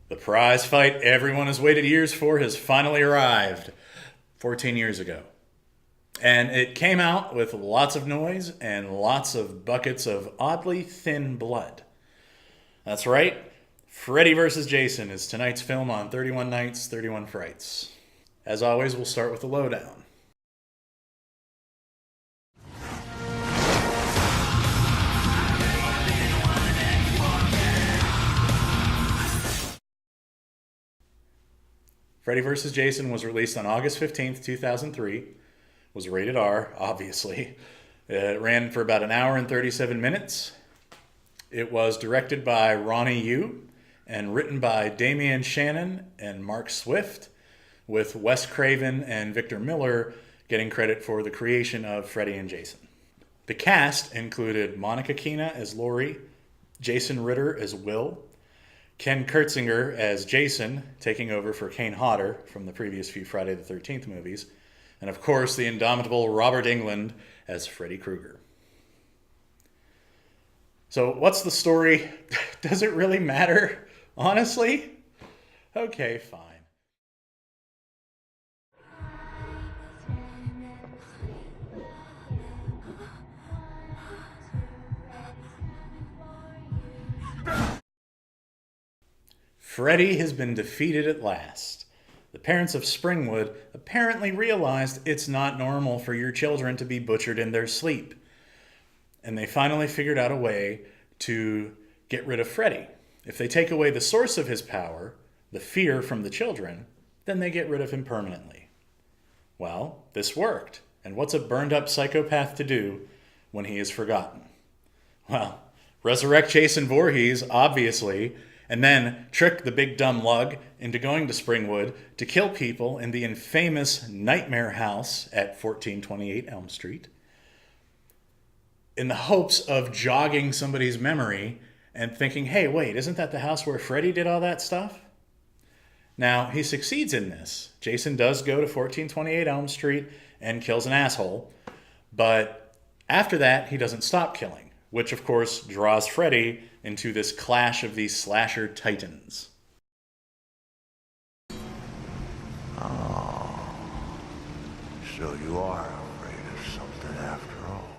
The prize fight everyone has waited years for has finally arrived 14 years ago. And it came out with lots of noise and lots of buckets of oddly thin blood. That's right, Freddy vs. Jason is tonight's film on 31 Nights, 31 Frights. As always, we'll start with the lowdown. Freddy vs. Jason was released on August 15th, 2003. Was rated R, obviously. It ran for about an hour and 37 minutes. It was directed by Ronnie Yu and written by Damian Shannon and Mark Swift, with Wes Craven and Victor Miller getting credit for the creation of Freddy and Jason. The cast included Monica Keena as Laurie, Jason Ritter as Will, Ken Kurtzinger as Jason, taking over for Kane Hodder from the previous few Friday the 13th movies, and of course the indomitable Robert Englund as Freddy Krueger. So what's the story? Does it really matter? Honestly? Okay, fine. Freddy has been defeated at last. The parents of Springwood apparently realized it's not normal for your children to be butchered in their sleep. And they finally figured out a way to get rid of Freddy. If they take away the source of his power, the fear from the children, then they get rid of him permanently. Well, this worked. And what's a burned up psychopath to do when he is forgotten? Well, resurrect Jason Voorhees, obviously, and then trick the big dumb lug into going to Springwood to kill people in the infamous Nightmare House at 1428 Elm Street, in the hopes of jogging somebody's memory and thinking, hey, wait, isn't that the house where Freddy did all that stuff? Now, he succeeds in this. Jason does go to 1428 Elm Street and kills an asshole, but after that, he doesn't stop killing, which of course draws Freddy into this clash of these slasher titans. Oh, so you are afraid of something after all.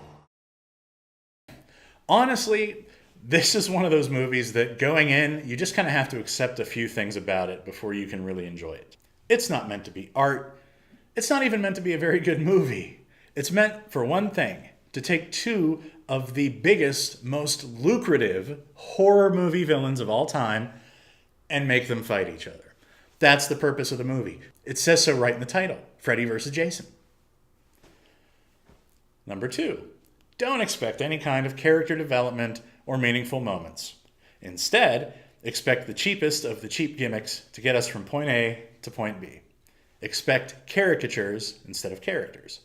Honestly, this is one of those movies that going in, you just kind of have to accept a few things about it before you can really enjoy it. It's not meant to be art. It's not even meant to be a very good movie. It's meant, for one thing, to take two of the biggest, most lucrative horror movie villains of all time and make them fight each other. That's the purpose of the movie. It says so right in the title, Freddy vs. Jason. Number 2, don't expect any kind of character development or meaningful moments. Instead, expect the cheapest of the cheap gimmicks to get us from point A to point B. Expect caricatures instead of characters.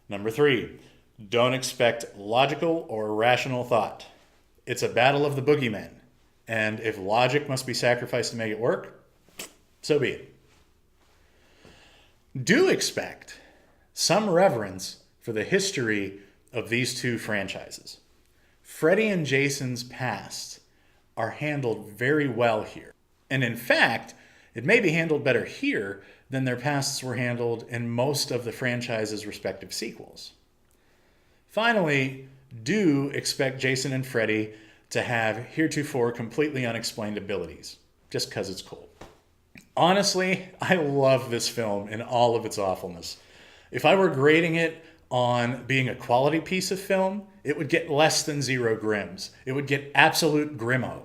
Number 3, don't expect logical or rational thought. It's a battle of the boogeymen, and if logic must be sacrificed to make it work, so be it. Do expect some reverence for the history of these two franchises. Freddy and Jason's past are handled very well here. And in fact, it may be handled better here than their pasts were handled in most of the franchise's respective sequels. Finally, do expect Jason and Freddy to have heretofore completely unexplained abilities, just because it's cool. Honestly, I love this film in all of its awfulness. If I were grading it on being a quality piece of film, it would get less than 0 Grimms. It would get absolute Grimmo.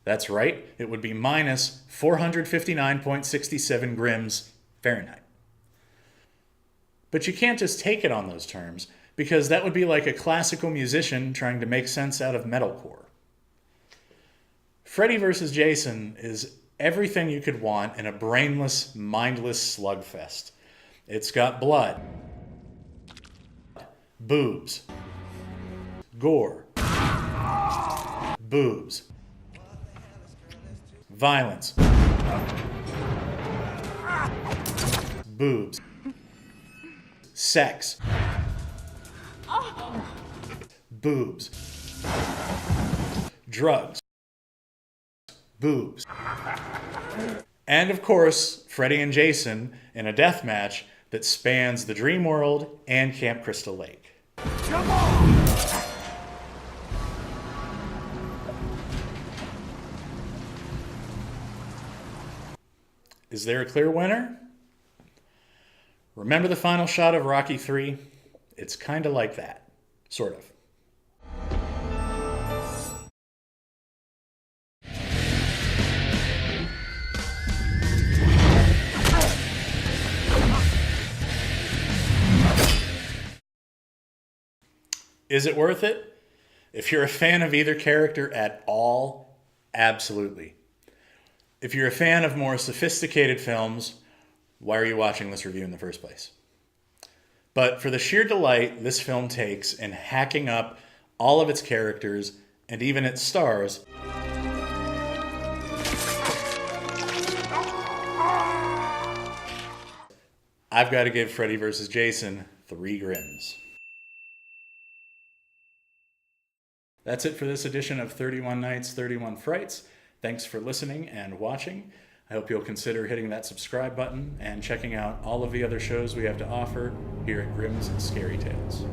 That's right, it would be minus 459.67 Grimms Fahrenheit. But you can't just take it on those terms, because that would be like a classical musician trying to make sense out of metalcore. Freddy vs. Jason is everything you could want in a brainless, mindless slugfest. It's got blood, boobs, gore, boobs, violence, boobs, sex, boobs, drugs, boobs, And of course, Freddy and Jason in a death match that spans the Dream World and Camp Crystal Lake. Come on! Is there a clear winner? Remember the final shot of Rocky 3? It's kind of like that. Sort of. Is it worth it? If you're a fan of either character at all, absolutely. If you're a fan of more sophisticated films, why are you watching this review in the first place? But for the sheer delight this film takes in hacking up all of its characters and even its stars, I've got to give Freddy vs. Jason 3 Grimms. That's it for this edition of 31 Nights, 31 Frights. Thanks for listening and watching. I hope you'll consider hitting that subscribe button and checking out all of the other shows we have to offer here at Grimm's Scary Tales.